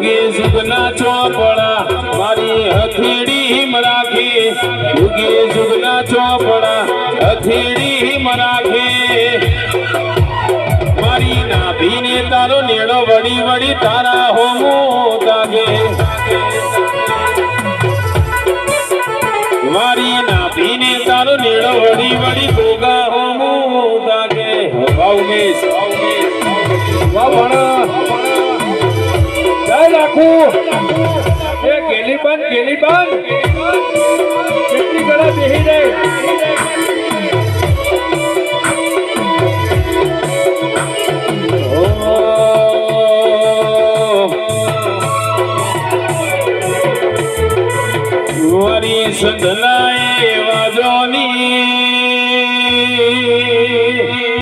યુગે જુગના ચોપડા મારી હથેળી હિમ રાખે યુગે જુગના ચોપડા હથેળી હિમ રાખે મારી નાભીને તારો નેડો વળી વળી તારા હોમો દાગે મારી નાભીને તારો નેડો વળી વળી ગોગા હોમો દાગે વાઉમેશ વાહ ભણા જય લાખુ એ ગેલી બંધ કેટલી ગળા બેહી જાય વરી સંધલાએ